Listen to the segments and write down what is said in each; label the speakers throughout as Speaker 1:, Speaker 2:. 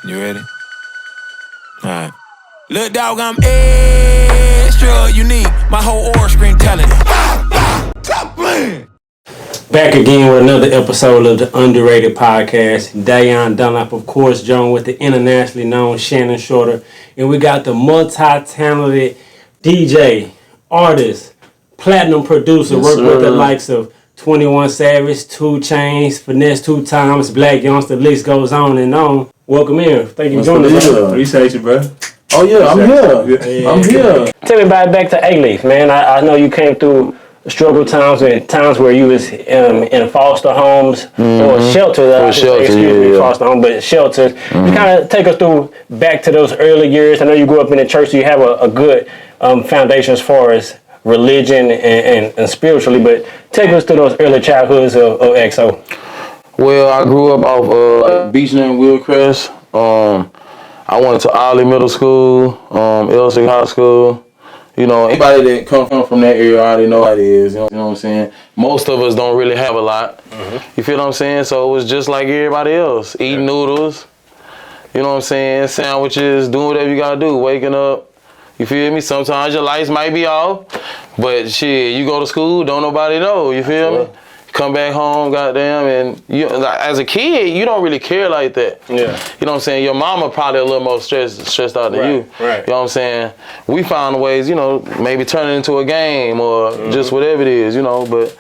Speaker 1: You ready? Alright. Look, dog, I'm extra unique. My whole aura screen telling it. Top man!
Speaker 2: Back again with another episode of the Underrated Podcast. Dayon Dunlap, of course, joined with the internationally known Shannon Shorter. And we got the multi-talented DJ, artist, platinum producer, worked with the likes of 21 Savage, 2 Chainz, Finesse 2 Times, Black Youngster, the list goes on and on. Welcome in. Thank you for joining us.
Speaker 3: Appreciate you, bro.
Speaker 4: Oh yeah, I'm here.
Speaker 2: Yeah.
Speaker 4: I'm here.
Speaker 2: Tell me about back to A-Leaf, man. I know you came through struggle times and times where you was in foster homes or shelters. Foster home, but shelters. You kind of take us through back to those early years. I know you grew up in the church, so you have a good foundation as far as religion and spiritually, but take us through those early childhoods of XO.
Speaker 4: Well, I grew up off Beachland and Willcrest. I went to Ollie Middle School, Elsig High School. You know, anybody that come from that area already know how it is. You know what I'm saying? Most of us don't really have a lot. You feel what I'm saying? So it was just like everybody else, eating noodles. You know what I'm saying? Sandwiches, doing whatever you gotta do, waking up. You feel me? Sometimes your lights might be off, but shit, you go to school, don't nobody know. You feel me? Come back home, goddamn, and you, like, as a kid, you don't really care like that. Yeah. You know what I'm saying? Your mama probably a little more stressed out than you.
Speaker 2: Right.
Speaker 4: You know what I'm saying? We found ways, you know, maybe turn it into a game or just whatever it is, you know, but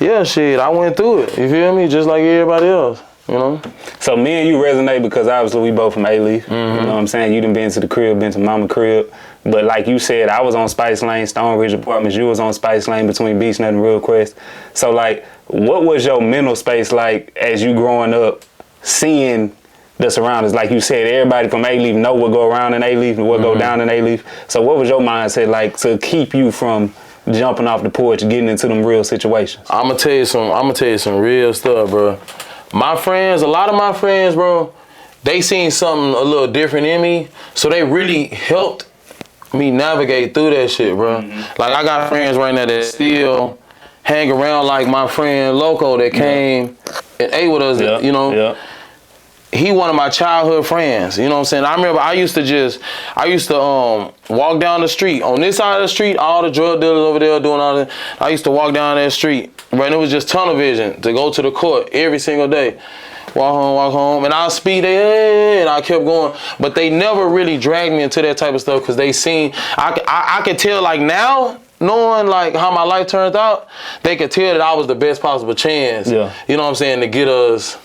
Speaker 4: yeah, shit, I went through it. You feel me? Just like everybody else. You know?
Speaker 3: So me and you resonate because obviously we both from A-Leaf. You know what I'm saying? You done been to the crib, been to mama crib. But like you said, I was on Spice Lane, Stone Ridge Apartments. You was on Spice Lane between Beachnet and Real Quest. So like, what was your mental space like as you growing up, seeing the surroundings? Like you said, everybody from A-Leaf know what go around in A-Leaf and what go down in A-Leaf. So what was your mindset like to keep you from jumping off the porch, getting into them real situations?
Speaker 4: I'm gonna tell you some real stuff, bro. My friends, a lot of my friends, bro, they seen something a little different in me, so they really helped me navigate through that shit, bro. Like, I got friends right now that still hang around, like my friend Loco that came and ate with us, you know. He one of my childhood friends, you know what I'm saying? I remember I used to walk down the street. On this side of the street, all the drug dealers over there doing all that. I used to walk down that street, right? And it was just tunnel vision to go to the court every single day. Walk home, and I'll speed and I kept going. But they never really dragged me into that type of stuff because they seen, I could tell like now, knowing like how my life turned out, they could tell that I was the best possible chance, you know what I'm saying, to get us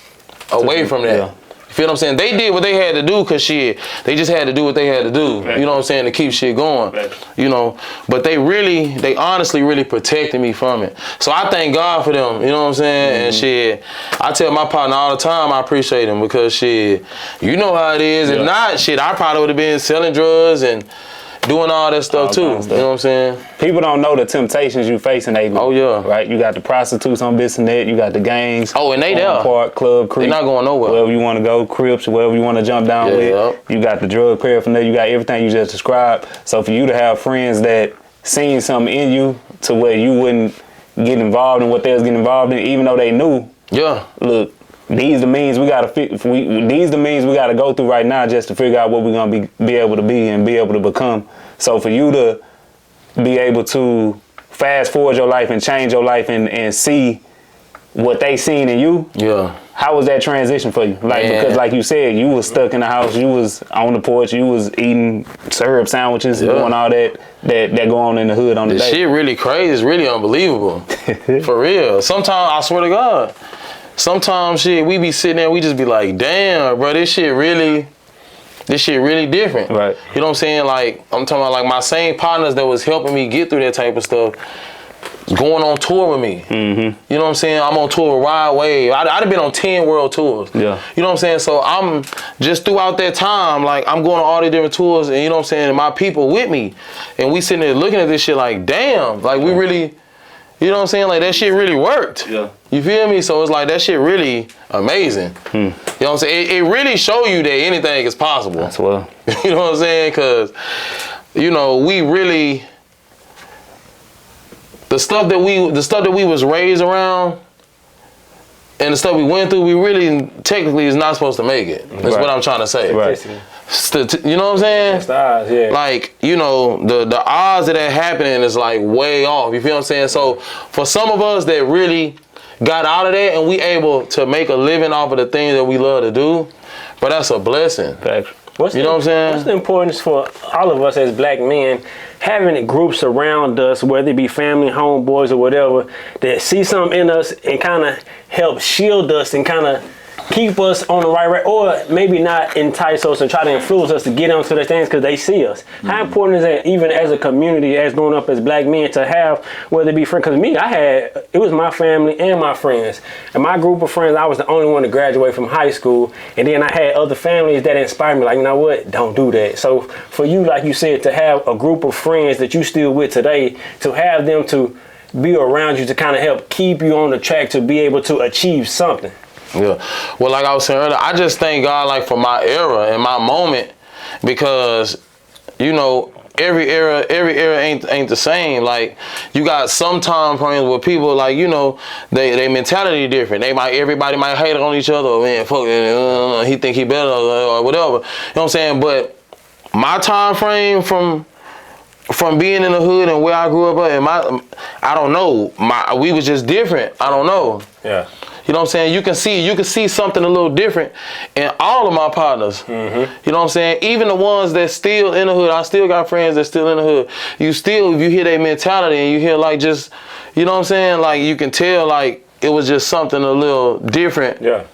Speaker 4: away from that. You feel what I'm saying? They did what they had to do because shit, they just had to do what they had to do, you know what I'm saying, to keep shit going, you know. But they honestly really protected me from it. So I thank God for them, you know what I'm saying? And shit, I tell my partner all the time I appreciate him because shit, you know how it is. If not, shit, I probably would have been selling drugs and doing all that stuff too, you know what I'm saying?
Speaker 3: People don't know the temptations you face in A-Leaf.
Speaker 4: Oh yeah.
Speaker 3: Right? You got the prostitutes on Bissonnette, you got the gangs.
Speaker 4: Oh, and they there.
Speaker 3: Park, Club, Creek.
Speaker 4: They're not going nowhere.
Speaker 3: Wherever you want to go, Crips, wherever you want to jump down with. You got the drug paraphernalia, you got everything you just described. So for you to have friends that seen something in you to where you wouldn't get involved in what they was getting involved in, even though they knew. Yeah. Look, these the means we gotta go through right now just to figure out what we're gonna be able to be and be able to become. So for you to be able to fast forward your life and change your life and see what they seen in you, how was that transition for you? Like, because like you said, you was stuck in the house, you was on the porch, you was eating syrup sandwiches, doing all that go on in the hood on the day.
Speaker 4: This shit really crazy, it's really unbelievable. For real. Sometimes, I swear to God, sometimes shit, we be sitting there, we just be like, damn, bro, this shit really different. Right. You know what I'm saying? Like, I'm talking about like my same partners that was helping me get through that type of stuff, going on tour with me. You know what I'm saying? I'm on tour with Ride Wave. I'd have been on 10 world tours. Yeah. You know what I'm saying? So I'm just throughout that time, like I'm going on all these different tours and you know what I'm saying, and my people with me. And we sitting there looking at this shit like, damn, like we really, you know what I'm saying? Like that shit really worked. Yeah. You feel me? So it's like that shit really amazing. You know what I'm saying? It really show you that anything is possible.
Speaker 3: That's well.
Speaker 4: You know what I'm saying? Cause, you know, we really, the stuff that we was raised around, and the stuff we went through, we really technically is not supposed to make it. That's what I'm trying to say.
Speaker 3: Right.
Speaker 4: You know what I'm saying?
Speaker 2: That's the odds, yeah.
Speaker 4: Like, you know, the odds of that happening is like way off. You feel what I'm saying? So for some of us that really got out of that and we able to make a living off of the things that we love to do, but that's a blessing.
Speaker 3: Facts.
Speaker 4: You know what I'm saying?
Speaker 2: What's the importance for all of us as black men having groups around us, whether it be family, homeboys, or whatever, that see something in us and kind of help shield us and kind of keep us on the right, or maybe not entice us and try to influence us to get onto the things because they see us. How important is that, even as a community, as growing up as black men, to have, whether it be friends? Because me, it was my family and my friends. And my group of friends, I was the only one to graduate from high school. And then I had other families that inspired me, like, you know what, don't do that. So for you, like you said, to have a group of friends that you still with today, to have them to be around you to kind of help keep you on the track to be able to achieve something.
Speaker 4: Yeah. Well, like I was saying earlier, I just thank God, like, for my era and my moment, because, you know, every era ain't the same. Like, you got some time frames where people, like, you know, they mentality different. Everybody might hate on each other. Man, fuck, he think he better or whatever. You know what I'm saying? But my time frame from being in the hood and where I grew up at, I don't know. We was just different. I don't know.
Speaker 2: Yeah.
Speaker 4: You know what I'm saying? You can see something a little different in all of my partners.
Speaker 2: Mm-hmm.
Speaker 4: You know what I'm saying? Even the ones that's still in the hood, I still got friends that's still in the hood. If you hear their mentality and you hear, like, just, you know what I'm saying? Like, you can tell, like, it was just something a little different.
Speaker 2: Yeah.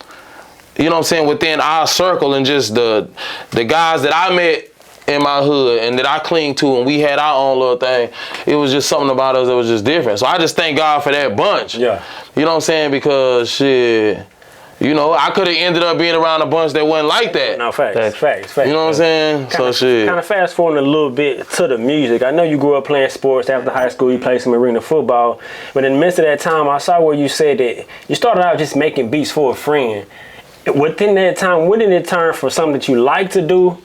Speaker 4: You know what I'm saying? Within our circle, and just the guys that I met in my hood and that I cling to, and we had our own little thing. It was just something about us that was just different. So I just thank God for that bunch.
Speaker 2: Yeah.
Speaker 4: You know what I'm saying? Because shit, you know, I could have ended up being around a bunch that wasn't like that.
Speaker 2: No, facts.
Speaker 4: You know what I'm saying? Kind
Speaker 2: of fast forwarding a little bit to the music. I know you grew up playing sports. After high school, you played some arena football. But in the midst of that time, I saw where you said that you started out just making beats for a friend. Within that time, when did it turn from something that you like to do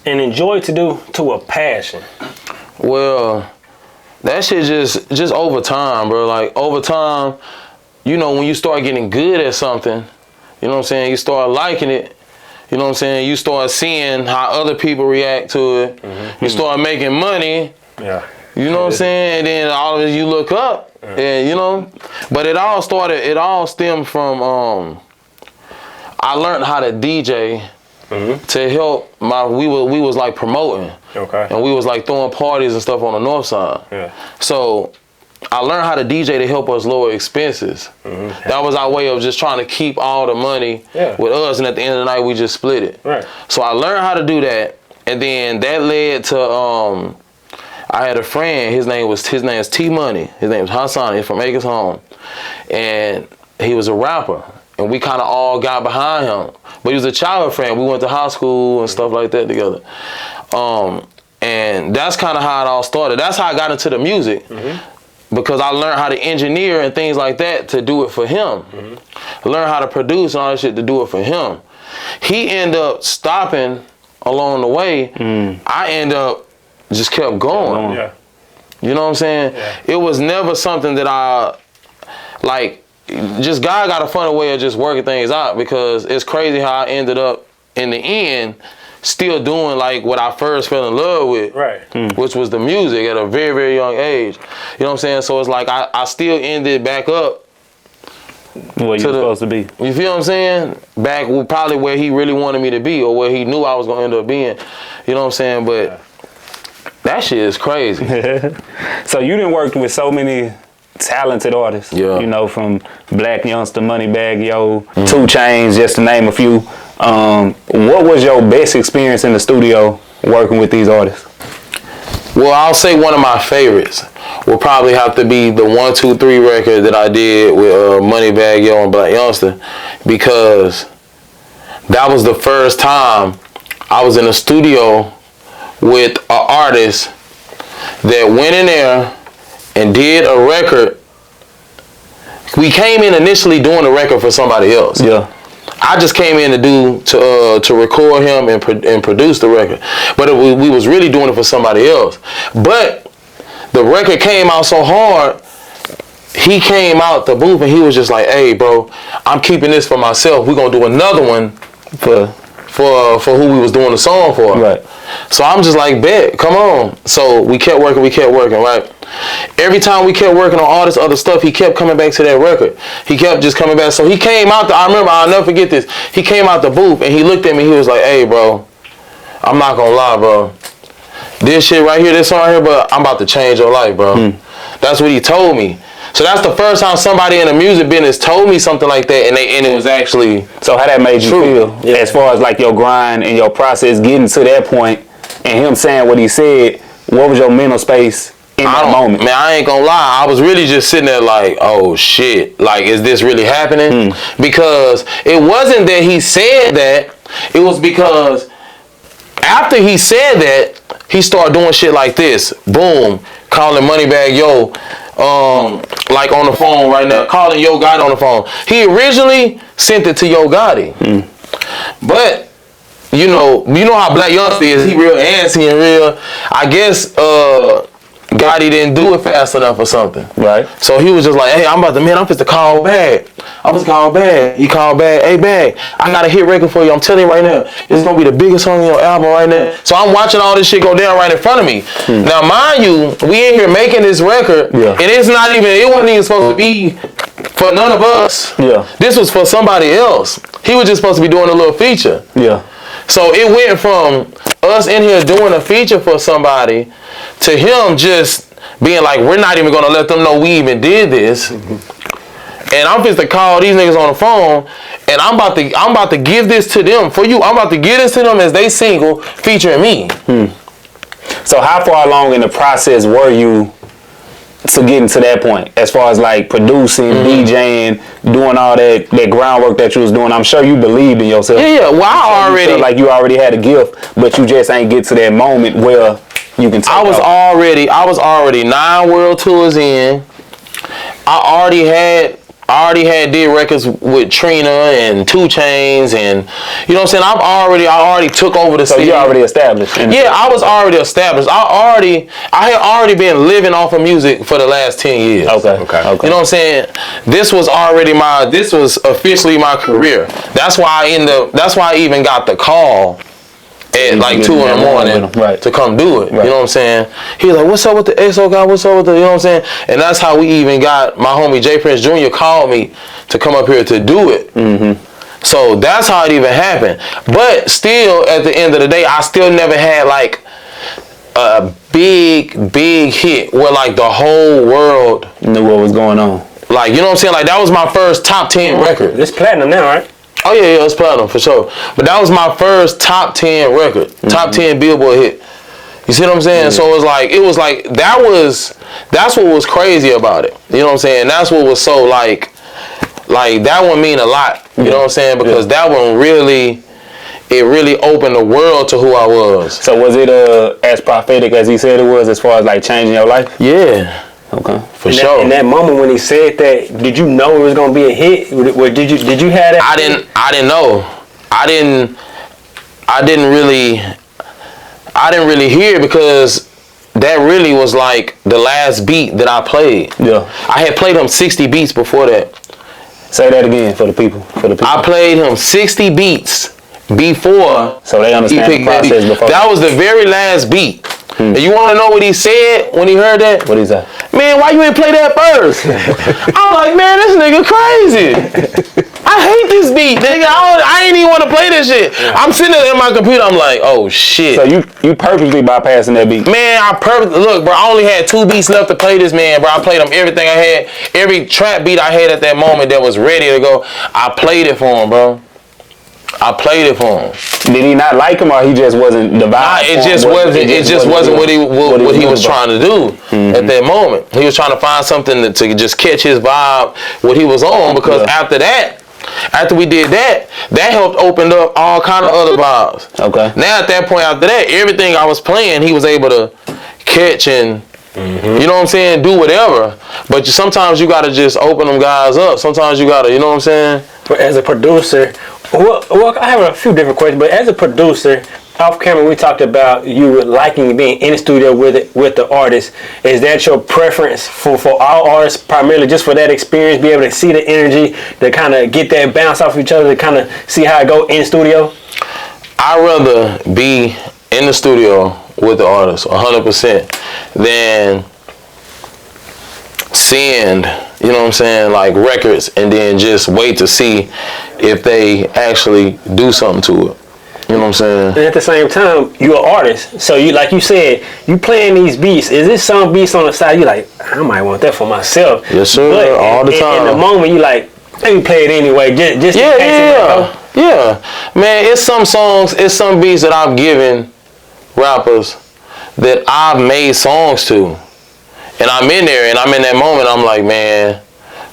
Speaker 2: and enjoy to do to a passion?
Speaker 4: Well, that shit just over time, bro. Like, over time, you know, when you start getting good at something, you know what I'm saying, you start liking it. You know what I'm saying? You start seeing how other people react to it. Mm-hmm. You start making money.
Speaker 2: Yeah.
Speaker 4: You know what I'm saying? And then all of it, you look up, and, you know. But it all stemmed from, I learned how to DJ. Mm-hmm. To help we was like promoting. Okay. And we was like throwing parties and stuff on the north side. Yeah. So I learned how to DJ to help us lower expenses. Mm-hmm. That was our way of just trying to keep all the money with us, and at the end of the night we just split it. Right. So I learned how to do that, and then that led to I had a friend, his name is T Money. His name is Hassan, he's from Acres Home. And he was a rapper. And we kind of all got behind him. But he was a childhood friend. We went to high school and stuff like that together. And that's kind of how it all started. That's how I got into the music. Mm-hmm. Because I learned how to engineer and things like that to do it for him. Mm-hmm. I learned how to produce and all that shit to do it for him. He ended up stopping along the way. I ended up just kept going. Yeah. You know what I'm saying? Yeah. It was never something that I, like, just God got a funny way of just working things out, because it's crazy how I ended up in the end still doing like what I first fell in love with, right? Which was the music at a very, very young age. You know what I'm saying? So it's like I still ended back up
Speaker 3: where you're supposed to be.
Speaker 4: You feel what I'm saying? Back probably where he really wanted me to be, or where he knew I was gonna end up being. You know what I'm saying? But that shit is crazy.
Speaker 3: So you done worked with so many talented artists, you know, from Black Youngster, Moneybagg Yo, 2 Chainz, just to name a few. What was your best experience in the studio working with these artists?
Speaker 4: Well, I'll say one of my favorites will probably have to be the 1, 2, 3 record that I did with Moneybagg Yo and Black Youngster, because that was the first time I was in a studio with an artist that went in there and did a record. We came in initially doing a record for somebody else. Yeah. I just came in to record him and produce the record, but we was really doing it for somebody else. But the record came out so hard, he came out the booth and he was just like, hey, bro, I'm keeping this for myself. We're going to do another one for who we was doing the song for.
Speaker 3: Right.
Speaker 4: So I'm just like, bet, come on. So we kept working, right? Every time we kept working on all this other stuff, he kept coming back to that record. He kept just coming back. So he came out, I remember, I'll never forget this. He came out the booth and he looked at me, he was like, hey, bro, I'm not going to lie, bro. This shit right here, this song right here, but I'm about to change your life, bro. That's what he told me. So that's the first time somebody in the music business told me something like that, and it was actually
Speaker 3: So how that made you
Speaker 4: true.
Speaker 3: feel as far as like your grind and your process getting to that point, and him saying what he said? What was your mental space in that moment?
Speaker 4: Man, I ain't gonna lie. I was really just sitting there like, oh shit, like, is this really happening? Because it wasn't that he said that. It was because after he said that, he started doing shit like this. Boom, calling Moneybag Yo, like on the phone right now, calling Yo Gotti on the phone. He originally sent it to Yo Gotti, but you know how Black Youngster is. He real antsy and real. I guess Gotti didn't do it fast enough or something.
Speaker 3: Right.
Speaker 4: So he was just like, hey, I'm supposed to call Bag. He called Bag. Hey, Bag, I got a hit record for you. I'm telling you right now, it's going to be the biggest song on your album right now. So I'm watching all this shit go down right in front of me. Now, mind you, we in here making this record, and it wasn't even supposed to be for none of us.
Speaker 3: Yeah.
Speaker 4: This was for somebody else. He was just supposed to be doing a little feature.
Speaker 3: Yeah.
Speaker 4: So it went from us in here doing a feature for somebody to him just being like, we're not even gonna let them know we even did this. And I'm just to call these niggas on the phone, and I'm about to give this to them for you. I'm about to give this to them as they single featuring me.
Speaker 3: So how far along in the process were you to getting to that point, as far as like producing, DJing, doing all that groundwork that you was doing? I'm sure you believed in yourself.
Speaker 4: Yeah. Well, I already
Speaker 3: felt like you already had a gift, but you just ain't get to that moment where you can.
Speaker 4: I was already 9 world tours in. I already had did records with Trina and 2 Chainz, and you know what I'm saying. I already took over the city.
Speaker 3: So you already established.
Speaker 4: Yeah, I was already established. I had already been living off of music for the last 10 years.
Speaker 3: Okay.
Speaker 4: You know what I'm saying? This was officially my career. That's why I even got the call at like 2 in the morning to come do it. Right. You know what I'm saying? He was like, what's up with the XO guy? What's up with the, you know what I'm saying? And that's how we even got my homie J Prince Jr. called me to come up here to do it. So that's how it even happened. But still, at the end of the day, I still never had like a big hit where like the whole world
Speaker 3: knew what was going on.
Speaker 4: Like, you know what I'm saying? Like, that was my first top 10 record.
Speaker 2: It's platinum now, right?
Speaker 4: Oh yeah, it's platinum for sure. But that was my first top 10 record, top 10 Billboard hit. You see what I'm saying? So it was like that's what was crazy about it. You know what I'm saying? That's what was so like that one mean a lot. You know what I'm saying? Because that one really opened the world to who I was.
Speaker 3: So was it as prophetic as he said it was, as far as like changing your life?
Speaker 4: Yeah.
Speaker 3: Okay.
Speaker 4: For sure.
Speaker 2: In that moment when he said that, did you know it was gonna be a hit? Did you have that?
Speaker 4: I didn't know. I didn't really hear, because that really was like the last beat that I played.
Speaker 3: Yeah.
Speaker 4: I had played him 60 beats before that.
Speaker 3: Say that again for the people.
Speaker 4: I played him 60 beats before.
Speaker 3: So they understand the process before.
Speaker 4: That was the very last beat. And you want to know what he said when he heard that?
Speaker 3: What he said?
Speaker 4: Man, why you ain't play that first? I'm like, man, this nigga crazy. I hate this beat, nigga. I ain't even want to play this shit. I'm sitting there in my computer. I'm like, oh shit.
Speaker 3: So you purposely bypassing that beat?
Speaker 4: Man, look, bro. I only had 2 beats left to play this, man, bro. I played him everything I had, every trap beat I had at that moment that was ready to go. I played it for him, bro. I played it for him.
Speaker 3: Did he not like him, or he just wasn't the vibe?
Speaker 4: Nah, it just wasn't what he was trying to do at that moment. He was trying to find something to just catch his vibe, what he was on, because after we did that helped open up all kind of other vibes.
Speaker 3: Okay.
Speaker 4: Now at that point, after that, everything I was playing, he was able to catch and you know what I'm saying, do whatever. But sometimes you gotta just open them guys up. Sometimes you gotta, you know what I'm saying.
Speaker 2: But as a producer, well, I have a few different questions. But as a producer, off camera, we talked about you liking being in the studio with the artist. Is that your preference for all artists, primarily just for that experience, be able to see the energy, to kind of get that bounce off each other, to kind of see how it go in the studio?
Speaker 4: I'd rather be in the studio with the artist 100% than send, you know what I'm saying, like records and then just wait to see if they actually do something to it. You know what I'm saying?
Speaker 2: And at the same time, you're an artist. So you, like you said, you playing these beats. Is this some beats on the side you like, I might want that for myself?
Speaker 4: Yes, sir. But all the time.
Speaker 2: In the moment, you like, let me play it anyway. Just
Speaker 4: yeah. Man, it's some songs, it's some beats that I've given rappers that I've made songs to. And I'm in there, and I'm in that moment, I'm like, man,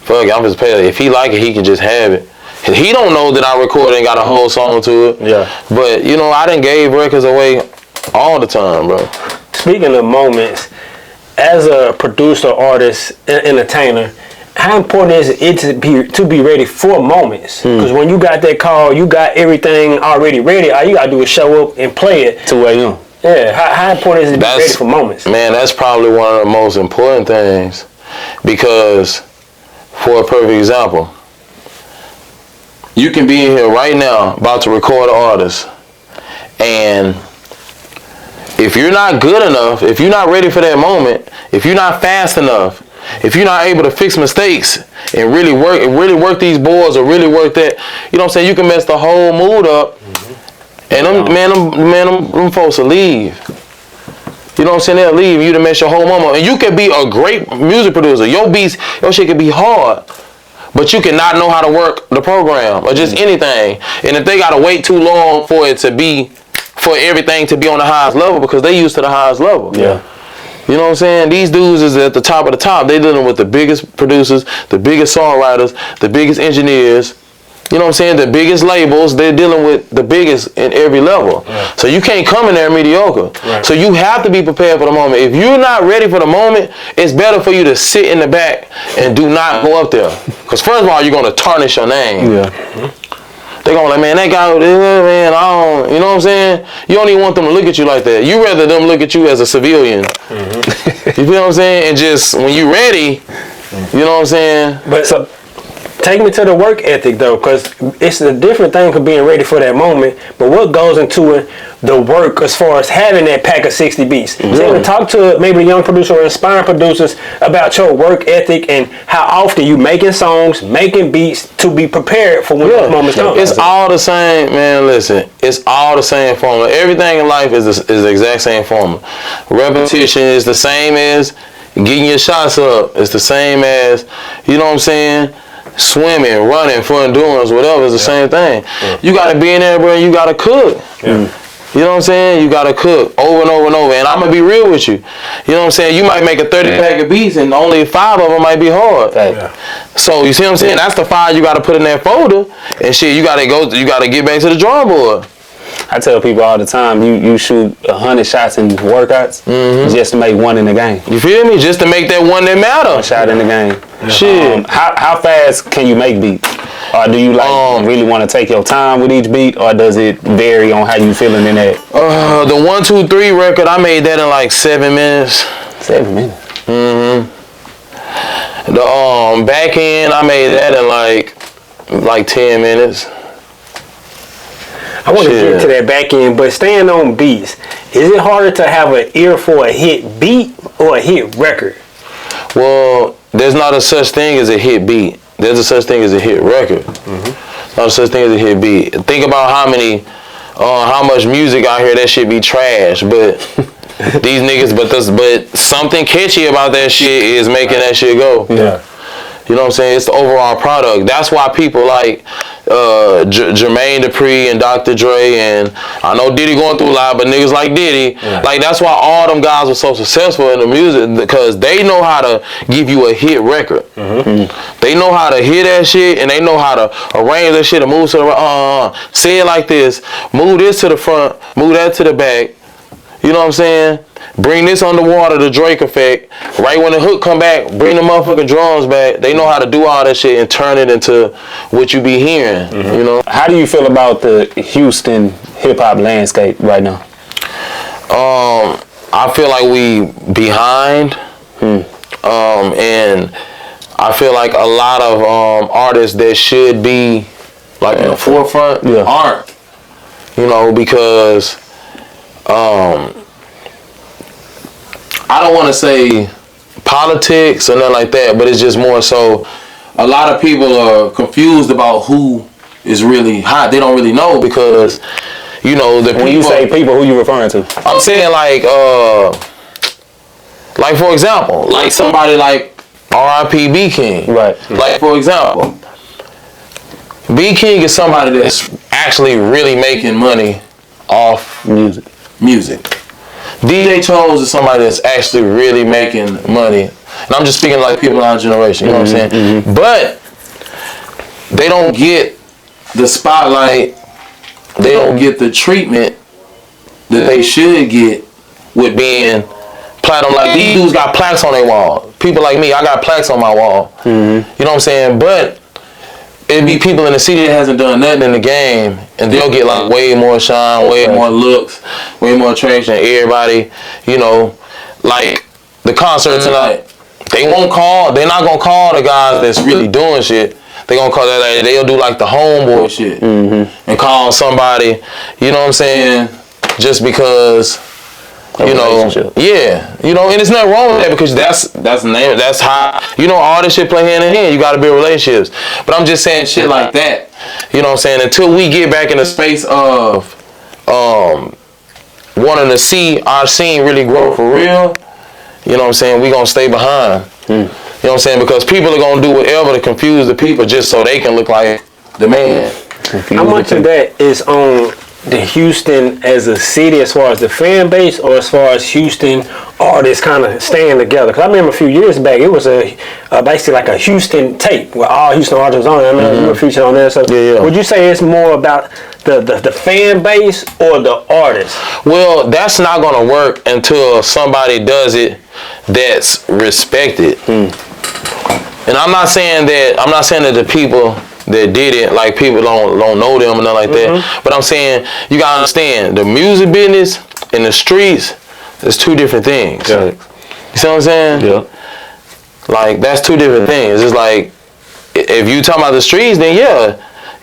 Speaker 4: fuck it, I'm just playing it. If he like it, he can just have it. And he don't know that I recorded and got a whole song to it.
Speaker 2: Yeah.
Speaker 4: But, you know, I done gave records away all the time, bro.
Speaker 2: Speaking of moments, as a producer, artist, entertainer, how important is it to be ready for moments? Because when you got that call, you got everything already ready. All you got to do is show up and play it.
Speaker 3: To where you.
Speaker 2: Yeah, how important is it to be ready for moments?
Speaker 4: Man, that's probably one of the most important things. Because, for a perfect example, you can be in here right now about to record an artist, and if you're not good enough, if you're not ready for that moment, if you're not fast enough, if you're not able to fix mistakes and really work these boards or really work that, you know what I'm saying, you can mess the whole mood up. And them folks will leave. You know what I'm saying? They'll leave you to mess your whole moment. And you can be a great music producer. Your beats, your shit can be hard, but you cannot know how to work the program or just anything. And if they gotta wait too long for everything to be on the highest level, because they used to the highest level.
Speaker 2: Yeah.
Speaker 4: You know what I'm saying? These dudes is at the top of the top. They dealing with the biggest producers, the biggest songwriters, the biggest engineers. You know what I'm saying? The biggest labels, they're dealing with the biggest in every level. Yeah. So you can't come in there mediocre. Right. So you have to be prepared for the moment. If you're not ready for the moment, it's better for you to sit in the back and do not go up there. Because first of all, you're going to tarnish your name. Yeah. They're going to be like, man, that guy, man, I don't, you know what I'm saying? You don't even want them to look at you like that. You rather them look at you as a civilian. Mm-hmm. You feel what I'm saying? And just, when you're ready, you know what I'm saying?
Speaker 2: But so, take me to the work ethic, though, because it's a different thing from being ready for that moment. But what goes into it, the work, as far as having that pack of 60 beats? Mm-hmm. So talk to maybe a young producer or inspiring producers about your work ethic and how often you making songs, making beats to be prepared for when those moments come.
Speaker 4: It's all the same, man. Listen, it's all the same formula. Everything in life is the exact same formula. Repetition is the same as getting your shots up. It's the same as, you know what I'm saying, swimming, running, for endurance, whatever, is the same thing. Yeah. You gotta be in there, bro, and you gotta cook. Yeah. You know what I'm saying? You gotta cook over and over and over. And I'm gonna be real with you. You know what I'm saying? You might make a 30 pack of beats and only 5 of them might be hard. Yeah. So you see what I'm saying? That's the 5 you gotta put in that folder, and shit, you gotta get back to the drawing board.
Speaker 3: I tell people all the time, you shoot 100 shots in workouts just to make one in the game.
Speaker 4: You feel me? Just to make that one that matter.
Speaker 3: One shot in the game.
Speaker 4: Yeah. Shit.
Speaker 3: How fast can you make beats? Or do you really want to take your time with each beat, or does it vary on how you feeling in that?
Speaker 4: The 1, 2, 3 record, I made that in like 7 minutes.
Speaker 3: 7 minutes.
Speaker 4: Mm-hmm. The back end, I made that in like 10 minutes.
Speaker 2: I want to get to that back end, but staying on beats, is it harder to have an ear for a hit beat or a hit record?
Speaker 4: Well, there's not a such thing as a hit beat. There's a such thing as a hit record. Mm-hmm. Not a such thing as a hit beat. Think about how much music out here that shit be trash, but these niggas, but something catchy about that shit is making that shit go.
Speaker 2: Yeah.
Speaker 4: You know what I'm saying? It's the overall product. That's why people like Jermaine Dupri and Dr. Dre, and I know Diddy going through a lot, but niggas like Diddy, like that's why all them guys were so successful in the music, because they know how to give you a hit record. Mm-hmm. They know how to hit that shit, and they know how to arrange that shit and move to the say it like this, move this to the front, move that to the back. You know what I'm saying? bring this underwater, the Drake effect. Right when the hook come back, bring the motherfucking drums back. They know how to do all that shit and turn it into what you be hearing. You know.
Speaker 3: How do you feel about the Houston hip hop landscape right now?
Speaker 4: I feel like we behind, and I feel like a lot of artists that should be like in the forefront aren't. You know, because I don't want to say politics or nothing like that, but it's just more so a lot of people are confused about who is really hot. They don't really know because, you know,
Speaker 3: when you say people, who you referring to?
Speaker 4: I'm saying like for example, like somebody like R.I.P. B King. Right. Like for example, B King is somebody that's actually really making money off music. DJ Chose is somebody that's actually really making money. And I'm just speaking like people in our generation, you know what I'm saying? But they don't get the spotlight, they don't get the treatment that they should get with being platinum. Like these dudes got plaques on their wall. People like me, I got plaques on my wall. You know what I'm saying? But it'd be people in the city that hasn't done nothing in the game, and they'll get like way more shine, way more looks, way more attraction. Everybody, you know, like the concert tonight, they're not gonna call the guys that's really doing shit. They gonna call that, like, they'll do like the homeboy shit and call somebody, you know what I'm saying, just because. You know, you know, and it's nothing wrong with that because that's how, you know, all this shit play hand in hand. You got to build relationships. But I'm just saying shit like that. You know what I'm saying? Until we get back in the space of wanting to see our scene really grow for real, you know what I'm saying? We gonna stay behind. You know what I'm saying? Because people are gonna do whatever to confuse the people just so they can look like the man.
Speaker 2: How much of that is on the Houston as a city, as far as the fan base, or as far as Houston artists kind of staying together? Because I remember a few years back, it was basically like a Houston tape where all Houston artists on it. I mean, you were featured on there. So would you say it's more about the fan base or the artist?
Speaker 4: Well, that's not gonna work until somebody does it that's respected. And I'm not saying that the people that did it, like people don't know them or nothing like that. But I'm saying you gotta understand the music business and the streets is two different things. You see what I'm saying? Yeah. Like that's two different things. It's like if you talking about the streets, then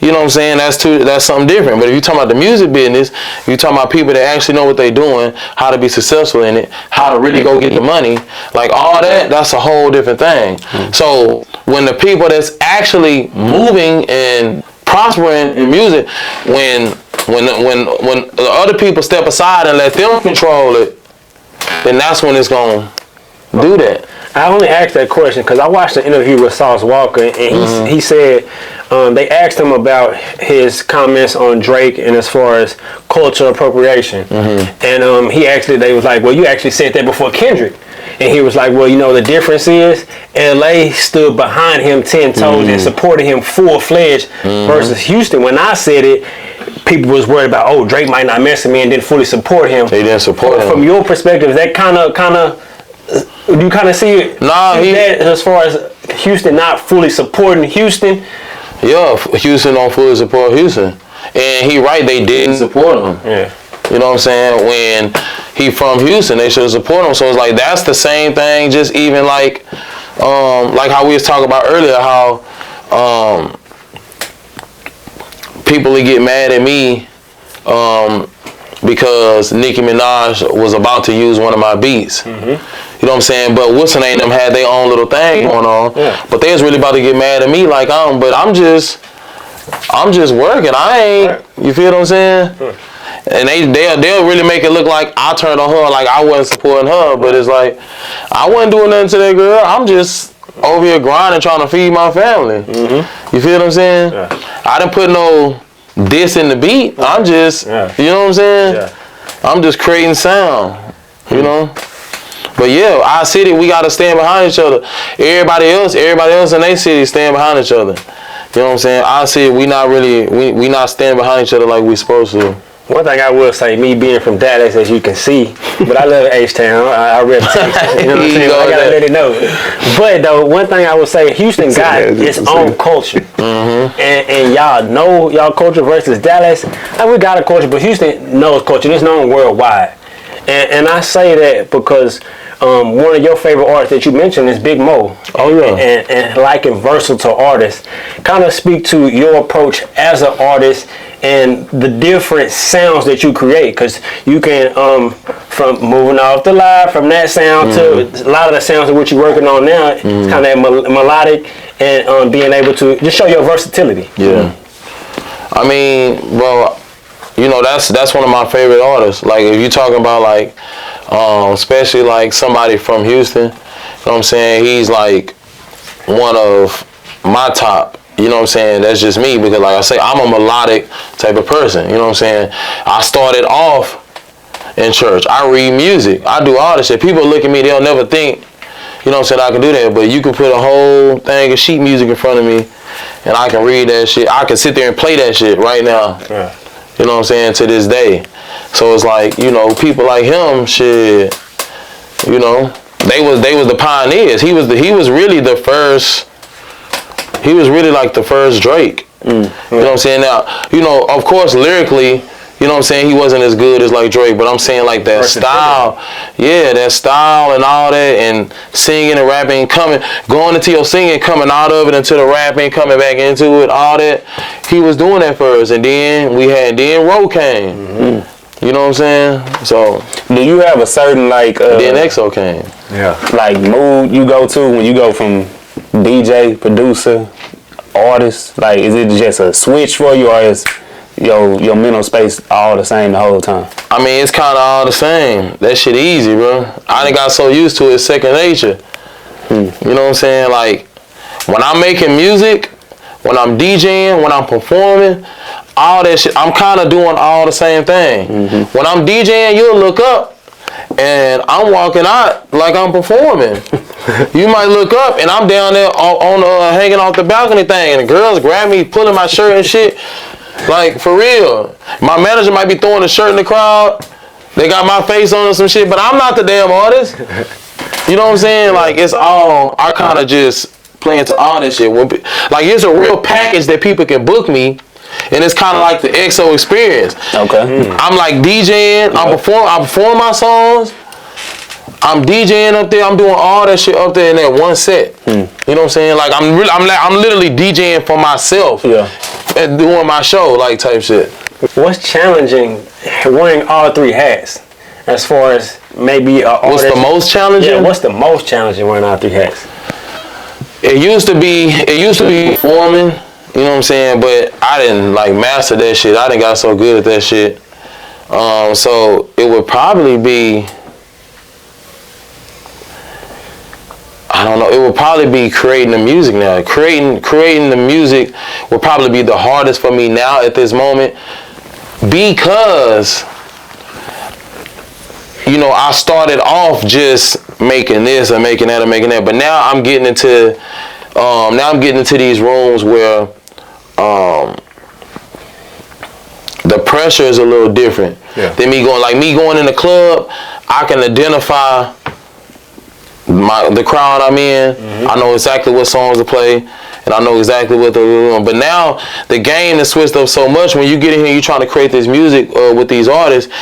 Speaker 4: you know what I'm saying, that's something different. But if you talking about the music business, you talking about people that actually know what they're doing, how to be successful in it, how to really go get the money, like all that's a whole different thing. So when the people that's actually moving and prospering in music, when the other people step aside and let them control it, then that's when it's gonna do that.
Speaker 2: I only asked that question because I watched an interview with Sauce Walker, and he said they asked him about his comments on Drake and as far as cultural appropriation, and they was like, well, you actually said that before Kendrick. And he was like, well, you know, the difference is LA stood behind him 10 toes and supported him full-fledged versus Houston. When I said it, people was worried about, oh, Drake might not mess with me and didn't fully support him.
Speaker 4: They didn't support him.
Speaker 2: From your perspective, that kind of, do you kind of see it? That as far as Houston not fully supporting Houston?
Speaker 4: Yeah, Houston don't fully support Houston. And he right, they didn't support him. Yeah. You know what I'm saying? When he from Houston, they should support him. So it's like that's the same thing. Just even like how we was talking about earlier, how people would get mad at me because Nicki Minaj was about to use one of my beats. You know what I'm saying? But what's her name? Them had their own little thing going on. But they was really about to get mad at me, like but I'm just working. I ain't. You feel what I'm saying? And they'll really make it look like I turned on her, like I wasn't supporting her. But it's like I wasn't doing nothing to that girl. I'm just over here grinding, trying to feed my family. You feel what I'm saying? I didn't put no diss in the beat. I'm just, you know what I'm saying? I'm just creating sound. You know. But yeah, our city, we gotta stand behind each other. Everybody else in their city stand behind each other. You know what I'm saying? Our city, we not standing behind each other like we supposed to.
Speaker 2: One thing I will say, me being from Dallas, as you can see, but I love H-Town. I rep Texas. You know what I'm saying? I gotta let it know. But though, one thing I would say, Houston got its own culture, and y'all know y'all culture versus Dallas. We got a culture, but Houston knows culture. It's known worldwide, and I say that because one of your favorite artists that you mentioned is Big Mo.
Speaker 4: Oh yeah.
Speaker 2: And liking versatile artists, kind of speak to your approach as an artist and the different sounds that you create, because you can from moving off the live from that sound to a lot of the sounds of what you're working on now, it's kind of melodic, and being able to just show your versatility.
Speaker 4: Yeah. I mean, bro, you know, that's one of my favorite artists. Like, if you're talking about, like, especially, like, somebody from Houston, you know what I'm saying? He's, like, one of my top. You know what I'm saying? That's just me, because, like I say, I'm a melodic type of person. You know what I'm saying? I started off in church. I read music. I do all this shit. People look at me, they'll never think, you know what I'm saying, I can do that. But you can put a whole thing of sheet music in front of me, and I can read that shit. I can sit there and play that shit right now.
Speaker 2: Yeah.
Speaker 4: You know what I'm saying? To this day. So it's like, you know, people like him, shit, you know, they was the pioneers. He was really the first. He was really like the first Drake. You know what I'm saying? Now, you know, of course, lyrically, you know what I'm saying, he wasn't as good as like Drake, but I'm saying like that style, that style and all that, and singing and rapping, going into your singing, coming out of it into the rapping, coming back into it, all that. He was doing that first, and then then Ro came. You know what I'm saying? So,
Speaker 3: do you have a certain like
Speaker 4: then EXO came?
Speaker 3: Yeah. Like mood you go to when you go from DJ, producer, artist? Like, is it just a switch for you, or is your mental space all the same the whole time?
Speaker 4: I mean, it's kind of all the same. That shit easy, bro. I done got so used to it, it's second nature. You know what I'm saying? Like, when I'm making music, when I'm DJing, when I'm performing, all that shit, I'm kind of doing all the same thing. When I'm DJing, you'll look up, and I'm walking out like I'm performing. You might look up, and I'm down there on hanging off the balcony thing, and the girls grab me, pulling my shirt and shit. Like, for real. My manager might be throwing a shirt in the crowd. They got my face on or some shit, but I'm not the damn artist. You know what I'm saying? Like, it's all, I kind of just play into all that shit. Like, it's a real package that people can book me, and it's kind of like the EXO experience. Okay. I'm like DJing, I perform my songs, I'm DJing up there, I'm doing all that shit up there in that one set. You know what I'm saying? Like, I'm literally DJing for myself. And doing my show, like, type shit.
Speaker 2: What's challenging wearing all three hats? As far as maybe
Speaker 4: what's the most challenging?
Speaker 2: Yeah, what's the most challenging wearing all three hats?
Speaker 4: It used to be performing, you know what I'm saying, but I didn't like master that shit. I didn't got so good at that shit. So it would probably be, I don't know, it would probably be creating the music now. Creating the music would probably be the hardest for me now at this moment, because, you know, I started off just making this and making that and making that, but now I'm getting into these rooms where the pressure is a little different than me going in the club. I can identify the crowd I'm in. I know exactly what songs to play, and I know exactly what they're doing. But now the game has switched up so much. When you get in here, you're trying to create this music with these artists.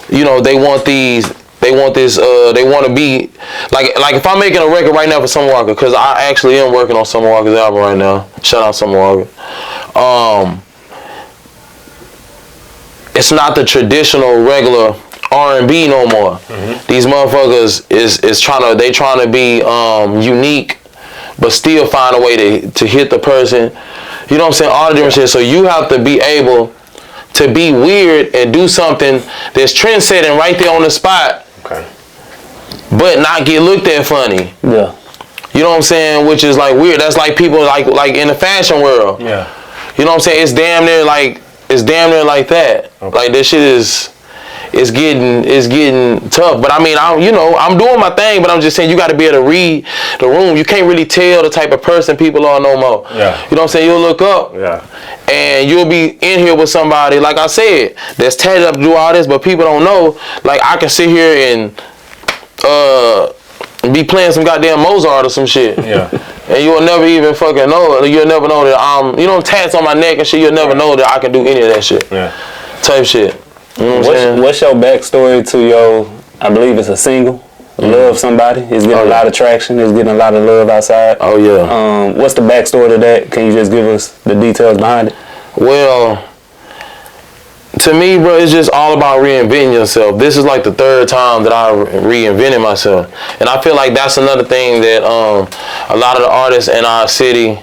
Speaker 4: You know, they want this. They want to be like if I'm making a record right now for Summer Walker, because I actually am working on Summer Walker's album right now. Shout out Summer Walker. It's not the traditional regular R&B no more. These motherfuckers is trying to be unique, but still find a way to hit the person. You know what I'm saying? All the different shit. So you have to be able to be weird and do something that's trend setting right there on the spot. Okay. But not get looked at funny. Yeah. You know what I'm saying? Which is like weird. That's like people like in the fashion world. Yeah. You know what I'm saying? It's damn near like that. Okay. Like this shit is. it's getting tough. But I mean, I'm doing my thing, but I'm just saying you got to be able to read the room. You can't really tell the type of person people are no more.
Speaker 2: Yeah.
Speaker 4: You know what I'm saying? You'll look up.
Speaker 2: Yeah.
Speaker 4: And you'll be in here with somebody, like I said, that's tatted up to do all this, but people don't know. Like, I can sit here and be playing some goddamn Mozart or some shit.
Speaker 2: Yeah.
Speaker 4: And you'll never even fucking know. You'll never know that tats on my neck and shit. You'll never know that I can do any of that shit.
Speaker 2: Yeah.
Speaker 4: Type shit. You know what I'm saying?
Speaker 3: What's your backstory to your, I believe it's a single, Love Somebody? It's getting a lot of traction. It's getting a lot of love outside.
Speaker 4: Oh, yeah.
Speaker 3: What's the backstory to that? Can you just give us the details behind it?
Speaker 4: Well, to me, bro, it's just all about reinventing yourself. This is like the third time that I reinvented myself. And I feel like that's another thing that a lot of the artists in our city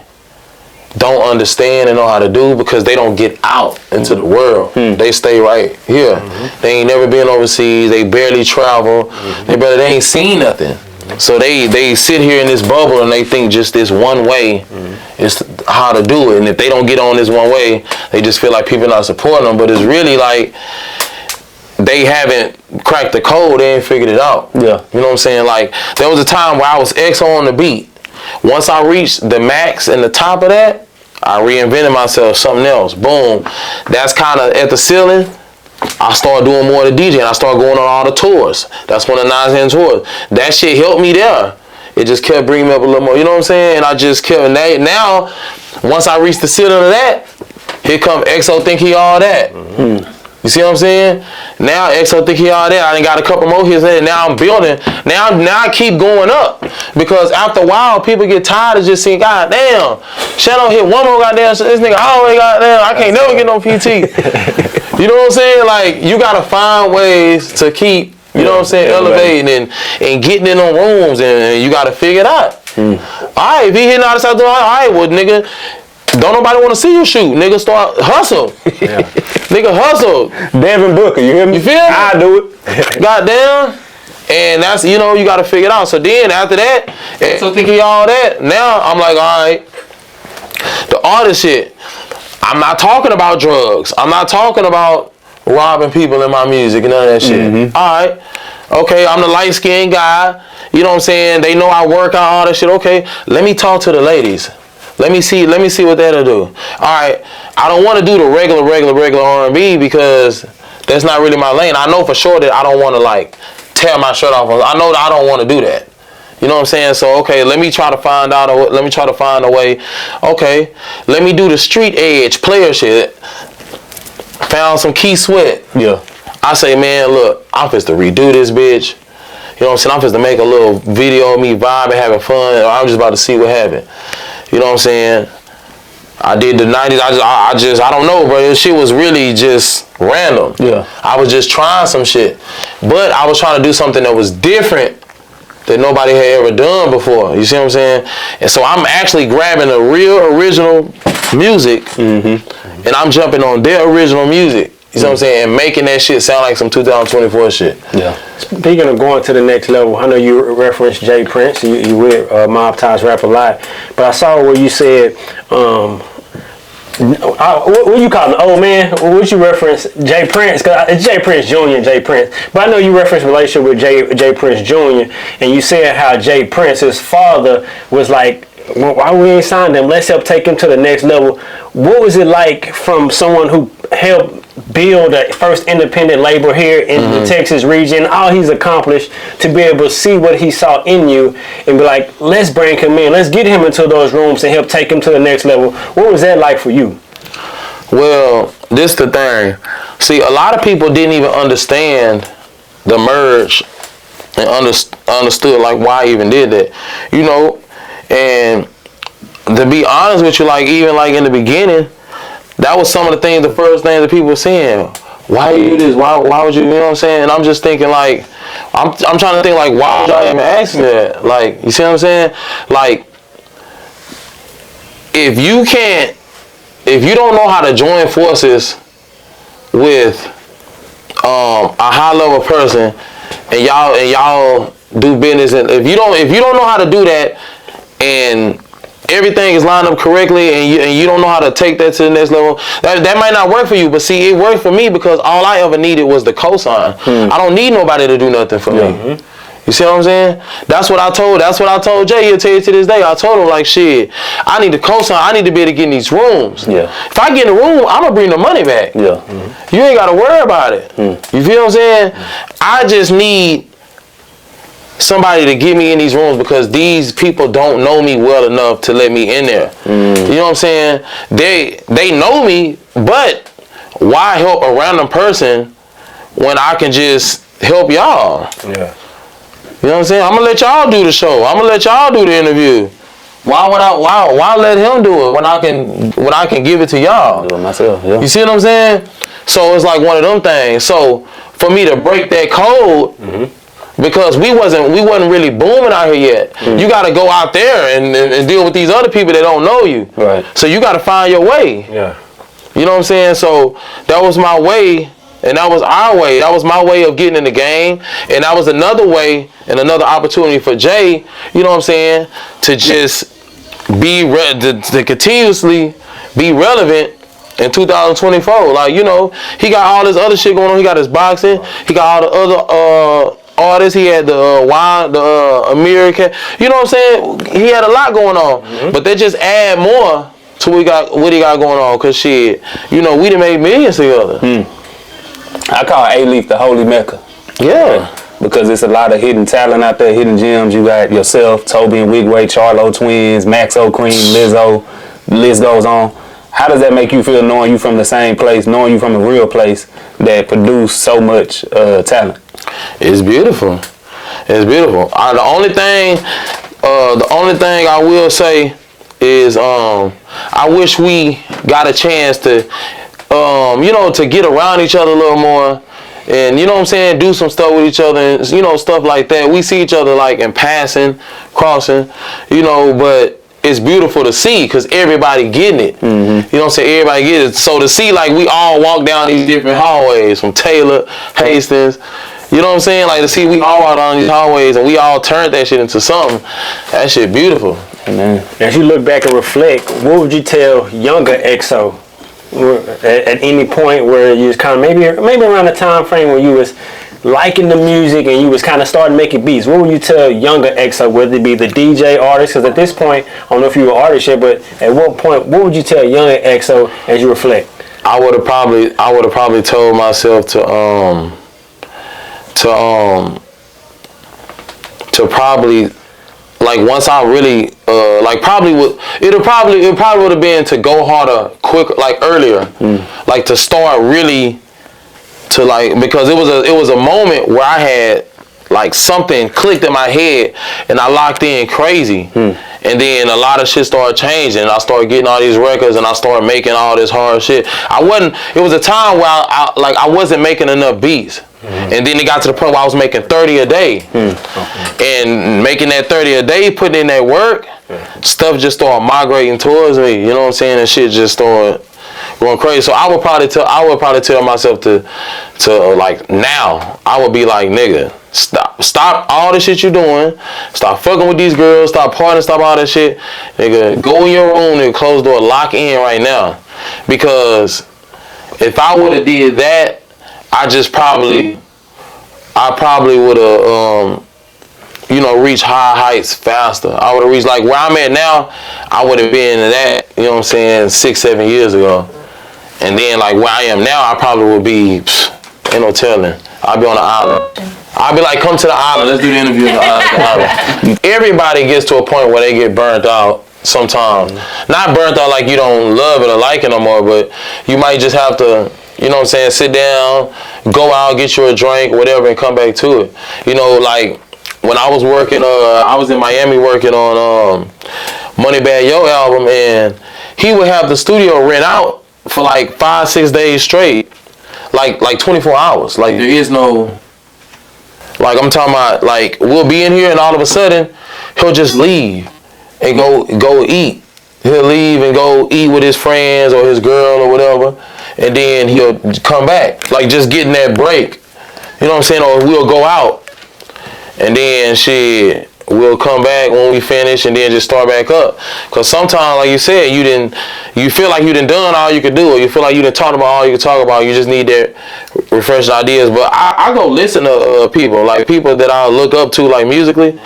Speaker 4: don't understand and know how to do, because they don't get out into the world. They stay right here. They ain't never been overseas. They barely travel. They ain't seen nothing. So they sit here in this bubble and they think just this one way is how to do it. And if they don't get on this one way, they just feel like people not supporting them. But it's really like they haven't cracked the code. They ain't figured it out.
Speaker 3: Yeah.
Speaker 4: You know what I'm saying? Like, there was a time where I was XO on the beat. Once I reached the max and the top of that, I reinvented myself, something else. Boom. That's kind of at the ceiling. I started doing more of the DJing. I started going on all the tours. That's when the 9-10 tours. That shit helped me there. It just kept bringing me up a little more. You know what I'm saying? And I just kept, now, once I reached the ceiling of that, here come XO think he all that. You see what I'm saying? Now XO think he all that. I done got a couple more hits in. Now I'm building. Now I keep going up. Because after a while, people get tired of just saying, God damn, Shadow hit one more goddamn shit. This nigga always goddamn, I can't never get no PT. You know what I'm saying? Like, you gotta find ways to keep, you know what I'm saying, elevating and getting in them rooms, and you gotta figure it out. Alright, if he hitting out of South, alright, well, nigga, don't nobody want to see you shoot. Nigga, start hustle. Nigga, hustle.
Speaker 3: Devin Booker, you hear me?
Speaker 4: You feel me?
Speaker 3: I do it.
Speaker 4: Goddamn. And that's, you got to figure it out. So then after that, so thinking all that, now I'm like, all right, the artist shit. I'm not talking about drugs. I'm not talking about robbing people in my music and none of that shit. All right. Okay, I'm the light-skinned guy. You know what I'm saying? They know I work on all that shit. Okay, let me talk to the ladies. Let me see what that'll do. All right, I don't want to do the regular R&B, because that's not really my lane. I know for sure that I don't want to like tear my shirt off. I know that I don't want to do that. You know what I'm saying? So okay, let me try to find a way. Okay, let me do the street edge player shit. Found some Key Sweat.
Speaker 3: Yeah.
Speaker 4: I say, man, look, I'm supposed to redo this bitch. You know what I'm saying? I'm supposed to make a little video of me vibing, having fun. Or I'm just about to see what happened. You know what I'm saying? I did the 90s. I don't know, bro. This shit was really just random.
Speaker 3: Yeah.
Speaker 4: I was just trying some shit. But I was trying to do something that was different that nobody had ever done before. You see what I'm saying? And so I'm actually grabbing the real original music and I'm jumping on their original music. You see what I'm saying? And making that shit sound like some 2024 shit.
Speaker 2: Yeah. Speaking of going to the next level, I know you referenced Jay Prince. You with Mob Ties rap a lot, but I saw where you said, what you call him, old man? What you reference Jay Prince? Cause it's Jay Prince Jr. and Jay Prince, but I know you referenced relationship with Jay Prince Jr. and you said how Jay Prince's father was like, well, why we ain't signed him? Let's help take him to the next level. What was it like from someone who helped build a first independent label here in the Texas region, all he's accomplished, to be able to see what he saw in you and be like, let's bring him in, let's get him into those rooms and help take him to the next level? What was that like for you?
Speaker 4: Well, this the thing. See, a lot of people didn't even understand the merge and understood like why I even did that. You know, and to be honest with you, like even like in the beginning, that was some of the things, the first things that people were saying. Why you do this? Why would you know what I'm saying? And I'm just thinking like, I'm trying to think like, why would y'all even ask me that? Like, you see what I'm saying? Like, if you don't know how to join forces with a high level person and y'all do business, and if you don't know how to do that and everything is lined up correctly, and you don't know how to take that to the next level, that might not work for you. But see, it worked for me because all I ever needed was the cosign. I don't need nobody to do nothing for me. You see what I'm saying? That's what I told Jay. He'll tell you to this day. I told him, like, shit, I need the cosign. I need to be able to get in these rooms. Yeah. If I get in the room, I'm gonna bring the money back. Yeah. You ain't gotta worry about it. You feel what I'm saying? I just need somebody to get me in these rooms because these people don't know me well enough to let me in there. You know what I'm saying? They know me, but why help a random person when I can just help y'all? Yeah. You know what I'm saying? I'm gonna let y'all do the show. I'm gonna let y'all do the interview. Why let him do it when I can give it to y'all? Do it myself. Yeah. You see what I'm saying? So it's like one of them things. So for me to break that code, because we wasn't really booming out here yet. You got to go out there and deal with these other people that don't know you. Right. So you got to find your way. Yeah. You know what I'm saying? So that was my way. And that was our way. That was my way of getting in the game. And that was another way and another opportunity for Jay, you know what I'm saying, to just to continuously be relevant in 2024. Like, you know, he got all this other shit going on. He got his boxing. He got all the other artists. He had the American. You know what I'm saying? He had a lot going on. But they just add more to what he got going on. Because shit, you know, we done made millions together.
Speaker 3: I call A-Leaf the holy mecca. Yeah. Because it's a lot of hidden talent out there, hidden gems. You got yourself, Toby and Wigway, Charlo twins, Max O'Cream, Lizzo. The list goes on. How does that make you feel knowing you from the same place, knowing you from a real place that produce so much talent?
Speaker 4: It's beautiful. It's beautiful. The only thing I will say is I wish we got a chance to you know, to get around each other a little more, and you know what I'm saying, do some stuff with each other, and you know, stuff like that. We see each other like in passing, crossing, you know, but it's beautiful to see because everybody getting it. You know what I'm saying? Everybody getting it. So to see like we all walk down these different hallways from Taylor, Hastings, you know what I'm saying? Like to see we all walk down these hallways and we all turned that shit into something. That shit beautiful.
Speaker 2: As you look back and reflect, what would you tell younger EXO? At any point where you was kind of maybe around the time frame where you was liking the music and you was kind of starting making beats, what would you tell younger EXO, whether it be the DJ artist? Because at this point, I don't know if you were an artist yet, but at what point, what would you tell younger EXO as you reflect?
Speaker 4: I would have probably told myself to probably, like, once I really like it probably would have been to go harder quicker, like earlier, like to start really to like, because it was a moment where I had like something clicked in my head and I locked in crazy. And then a lot of shit started changing and I started getting all these records and I started making all this hard shit. It was a time where I wasn't making enough beats. And then it got to the point where I was making 30 a day. And making that 30 a day, putting in that work, stuff just started migrating towards me. You know what I'm saying? And shit just started going crazy. So I would probably tell myself to like, now I would be like, nigga, stop all the shit you doing. Stop fucking with these girls. Stop partying. Stop all that shit. Nigga, go in your room and close the door. Lock in right now. Because if I would have did that, I probably would have, you know, reached high heights faster. I would have reached, like, where I'm at now, I would have been in that, you know what I'm saying, 6-7 years ago. And then, like, where I am now, I probably would be, ain't no telling. I'll be on the island. I'll be like, come to the island. Let's do the interview on the island. Everybody gets to a point where they get burnt out sometimes. Not burnt out like you don't love it or like it no more, but you might just have to, you know what I'm saying, sit down, go out, get you a drink, whatever, and come back to it. You know, like, when I was working, I was in Miami working on Money Bad Yo album, and he would have the studio rent out for like 5-6 days straight, like 24 hours. Like, there is no, like, I'm talking about, like, we'll be in here and all of a sudden he'll just leave and go eat. He'll leave and go eat with his friends or his girl or whatever, and then he'll come back, like, just getting that break. You know what I'm saying? Or we'll go out, and then shit, we'll come back when we finish and then just start back up. Cause sometimes, like you said, you feel like you done all you could do, or you feel like you done talked about all you could talk about. You just need that refreshing ideas. But I go listen to people, like people that I look up to, like musically.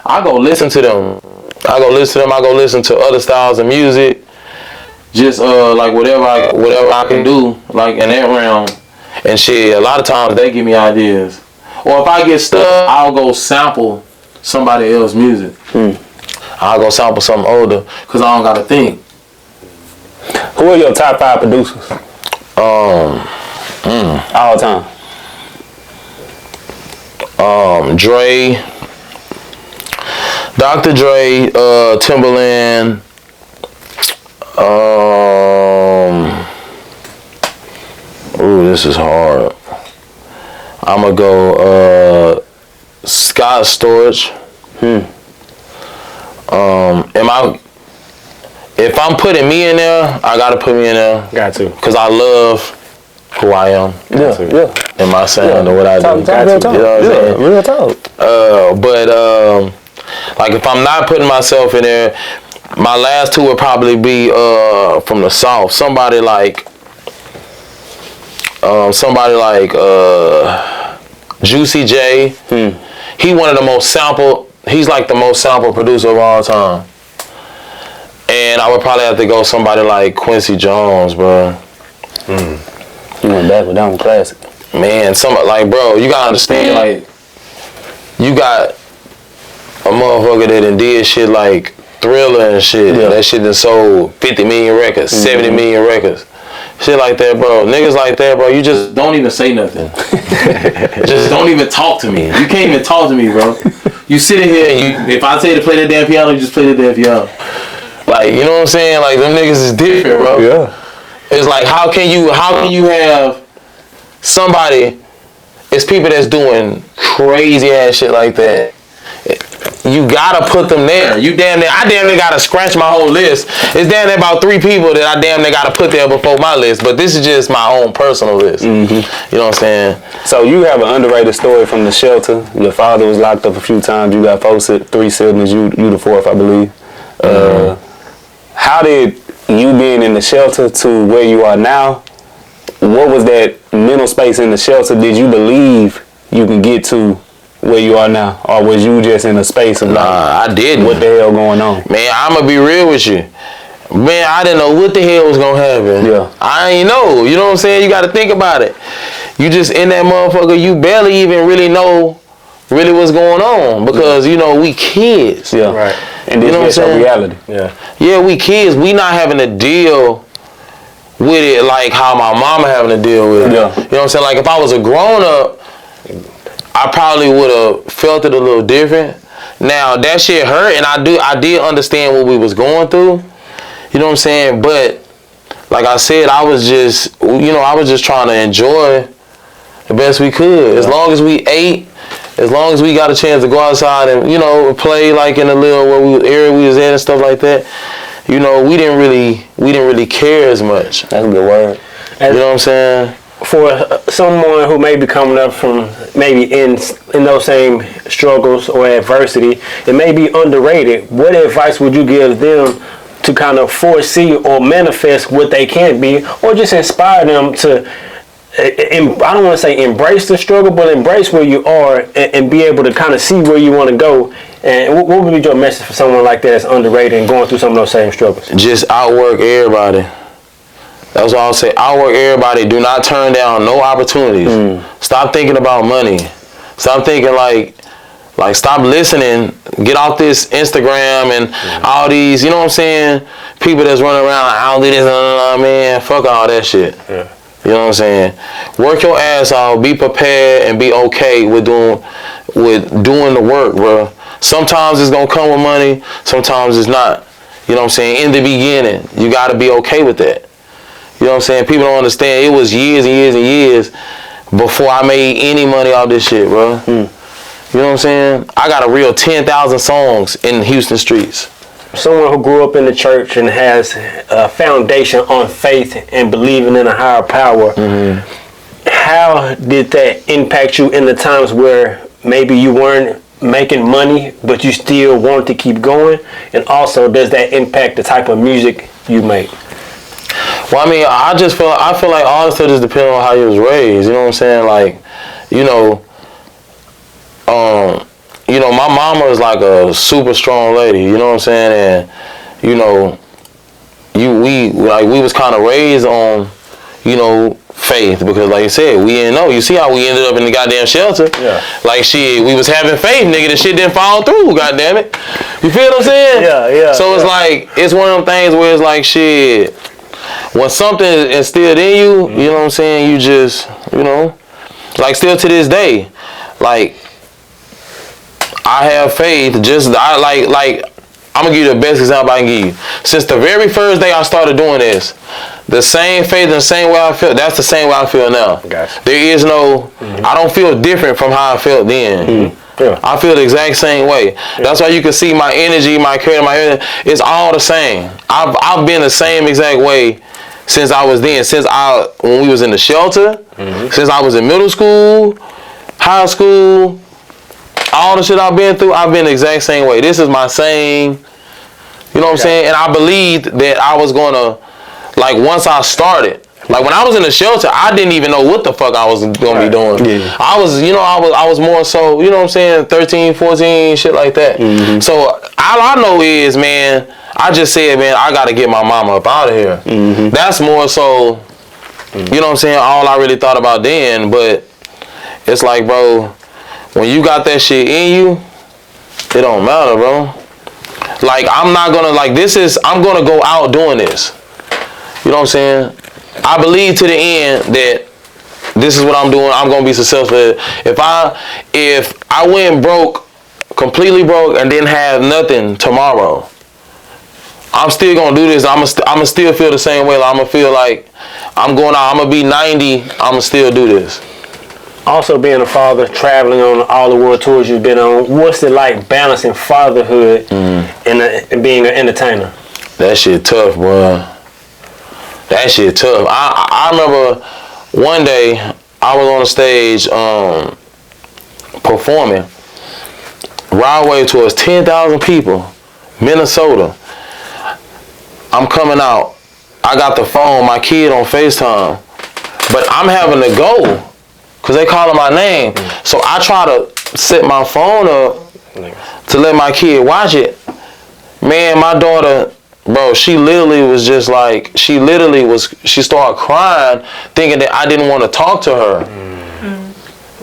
Speaker 4: I go listen to them. I go listen to other styles of music. Just like whatever I can do, like in that realm. And shit, a lot of times they give me ideas. Or if I get stuck, I'll go sample somebody else's music. I'll go sample something older, cause I don't gotta think.
Speaker 3: Who are your top 5 producers? All time.
Speaker 4: Dre, Dr. Dre, Timberland. Ooh, this is hard. I'ma go Scott Storch. If I'm putting me in there, I gotta put me in there.
Speaker 2: Got to.
Speaker 4: Cause I love who I am.
Speaker 3: Yeah.
Speaker 4: And my sound and what I do.
Speaker 3: Real talk.
Speaker 4: You know what I'm saying?
Speaker 3: Real talk.
Speaker 4: But like if I'm not putting myself in there, my last 2 would probably be from the South. Somebody like Juicy J. He one of the most sampled. He's like the most sampled producer of all time. And I would probably have to go somebody like Quincy Jones, bro.
Speaker 3: You went back with that one, classic.
Speaker 4: Man, like, bro, you gotta understand, like, you got a motherfucker that done did shit like Thriller and shit. Yeah. That shit done sold 50 million records, 70 million records. Shit like that, bro. Niggas like that, bro, you just don't even say nothing. Just don't even talk to me. You can't even talk to me, bro. You sitting here and if I tell you to play that damn piano, you just play that damn piano. Like, you know what I'm saying? Like, them niggas is different, bro.
Speaker 3: Yeah.
Speaker 4: It's like, how can you have somebody, it's people that's doing crazy ass shit like that. You gotta put them there. I damn near gotta scratch my whole list. It's damn near about 3 people that I damn near gotta put there before my list. But this is just my own personal list. You know what I'm saying?
Speaker 3: So you have an underrated story from the shelter. Your father was locked up a few times. You got 3 siblings. You the 4th, I believe. How did you being in the shelter to where you are now, what was that mental space in the shelter? Did you believe you can get to where you are now? Or was you just in a space of
Speaker 4: I didn't.
Speaker 3: What the hell going on?
Speaker 4: Man, I'm going to be real with you. Man, I didn't know what the hell was going to happen.
Speaker 3: Yeah.
Speaker 4: I ain't know. You know what I'm saying? You got to think about it. You just in that motherfucker, you barely even really know really what's going on. Because, you know, we kids.
Speaker 3: Yeah. Right. And this is a reality.
Speaker 4: Yeah, we kids. We not having to deal with it like how my mama having to deal with it.
Speaker 3: Yeah.
Speaker 4: You know what I'm saying? Like if I was a grown up, I probably would have felt it a little different. Now that shit hurt, and I did understand what we was going through. You know what I'm saying? But like I said, I was just trying to enjoy the best we could. As long as we ate, as long as we got a chance to go outside and, you know, play like in a little area we was in and stuff like that, you know, we didn't really care as much.
Speaker 3: That's a good word.
Speaker 4: You know what I'm saying?
Speaker 2: For someone who may be coming up from maybe in those same struggles or adversity, it may be underrated. What advice would you give them to kind of foresee or manifest what they can be, or just inspire them to, I don't want to say embrace the struggle, but embrace where you are and be able to kind of see where you want to go? And what would be your message for someone like that that's underrated and going through some of those same struggles?
Speaker 4: Just outwork everybody. That's what I'll say. Outwork everybody. Do not turn down no opportunities. Stop thinking about money. Stop thinking like stop listening. Get off this Instagram and all these, you know what I'm saying? People that's running around like, I don't do this, man. Fuck all that shit. Yeah. You know what I'm saying? Work your ass off. Be prepared and be okay with doing the work, bro. Sometimes it's gonna come with money. Sometimes it's not. You know what I'm saying? In the beginning, you gotta be okay with that. You know what I'm saying? People don't understand. It was years and years and years before I made any money off this shit, bro. You know what I'm saying? I got a real 10,000 songs in Houston streets.
Speaker 2: Someone who grew up in the church and has a foundation on faith and believing in a higher power, how did that impact you in the times where maybe you weren't making money, but you still want to keep going? And also, does that impact the type of music you make?
Speaker 4: Well, I mean, I feel like all this stuff just depends on how you was raised. You know what I'm saying? Like, my mama is like a super strong lady. You know what I'm saying? And we was kind of raised on, faith, because like you said, we didn't know. You see how we ended up in the goddamn shelter? Yeah. Like shit, we was having faith, nigga. The shit didn't fall through. Goddamn it. You feel what I'm saying?
Speaker 2: Yeah.
Speaker 4: So it's like, it's one of them things where it's like shit. When something is instilled in you, you know what I'm saying, you just, like still to this day, like I have faith. I'm gonna give you the best example I can give you. Since the very first day I started doing this, the same faith and the same way I felt, that's the same way I feel now.
Speaker 2: Gotcha.
Speaker 4: There is no, I don't feel different from how I felt then.
Speaker 2: Yeah.
Speaker 4: I feel the exact same way. Yeah. That's why you can see my energy, my character, my everything. It's all the same. I've been the same exact way since I was then. When we was in the shelter, since I was in middle school, high school, all the shit I've been through, I've been the exact same way. This is my same, you know what I'm saying? And I believed that I was gonna, like once I started, like when I was in the shelter, I didn't even know what the fuck I was gonna be doing. Yeah. I was more so, you know what I'm saying, 13, 14, shit like that. So all I know is, man, I just said, man, I gotta get my mama up out of here. That's more so, you know what I'm saying, all I really thought about then. But it's like, bro, when you got that shit in you, it don't matter, bro. Like, I'm gonna go out doing this. You know what I'm saying? I believe to the end that this is what I'm doing. I'm gonna be successful. If I went broke, completely broke, and didn't have nothing tomorrow, I'm still gonna do this. I'm gonna still feel the same way. Like, I'm gonna feel like I'm going out. I'm gonna be 90. I'm gonna still do this.
Speaker 2: Also, being a father, traveling on all the world tours you've been on, what's it like balancing fatherhood and being an entertainer?
Speaker 4: That shit tough, bro. That shit tough. I remember one day I was on the stage performing. Ride Wave tours, 10,000 people, Minnesota. I'm coming out. I got the phone, my kid on FaceTime, but I'm having to go because they calling my name. So I try to set my phone up to let my kid watch it. Man, my daughter, bro, she started crying thinking that I didn't want to talk to her.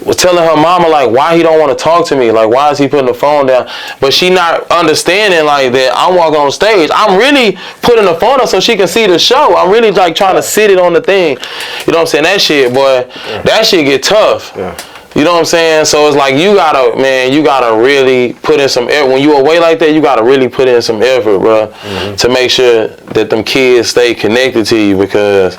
Speaker 4: Was telling her mama, like, why he don't want to talk to me? Like, why is he putting the phone down? But she not understanding, like, that I'm walking on stage. I'm really putting the phone up so she can see the show. I'm really, like, trying to sit it on the thing. You know what I'm saying? That shit, boy, that shit get tough. Yeah. You know what I'm saying? So it's like, you gotta really put in some effort. When you away like that, you gotta really put in some effort, bro, to make sure that them kids stay connected to you, because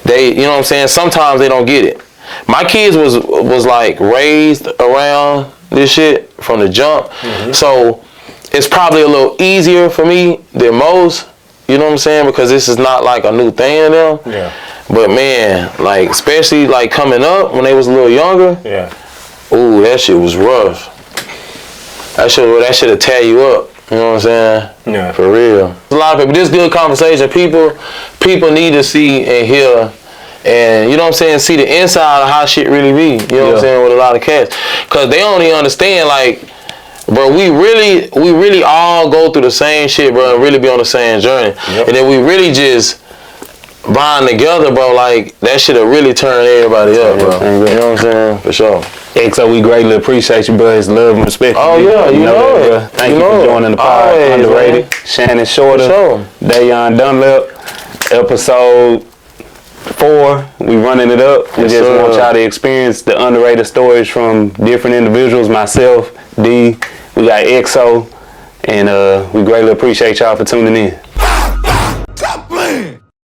Speaker 4: they, you know what I'm saying, sometimes they don't get it. My kids was like raised around this shit from the jump. So it's probably a little easier for me than most, you know what I'm saying, because this is not like a new thing to them. Yeah. But man, like, especially like coming up when they was a little younger. Yeah. Ooh, that shit was rough. That shit'll tear you up. You know what I'm saying? Yeah. For real. A lot of people. This good conversation. People need to see and hear, and you know what I'm saying, see the inside of how shit really be. You know what I'm saying, with a lot of cats, cause they only understand, like, bro, we really all go through the same shit, bro, and really be on the same journey. And then we really just bond together, bro, like, that shit'll really turn everybody up, bro. You know what I'm saying? For sure.
Speaker 3: XO, we greatly appreciate you, bro. It's love and respect.
Speaker 4: Oh, yeah, you know it.
Speaker 3: Bro. Thank you for joining the pod. Underrated. Man. Shannon Shorter, Dayon Dunlap, episode 4. We running it up. We just want y'all to experience the underrated stories from different individuals. Myself, D, we got XO, and we greatly appreciate y'all for tuning in.